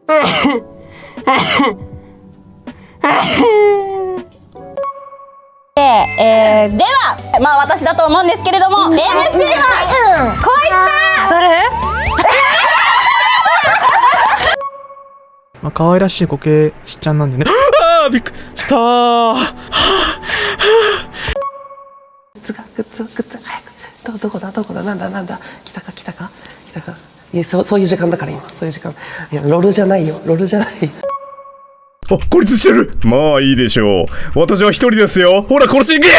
では、まあ私だと思うんですけれども、MC はこいつだ。誰？まあ可愛らしいこけしちゃんなんでね。ああ、びっくりしたー。グッズ早くどこだなんだ来たかいやそういう時間だから今そういう時間。いやロールじゃないよ。あ、孤立してる。まあいいでしょう。私は一人ですよ。ほら殺しに行け。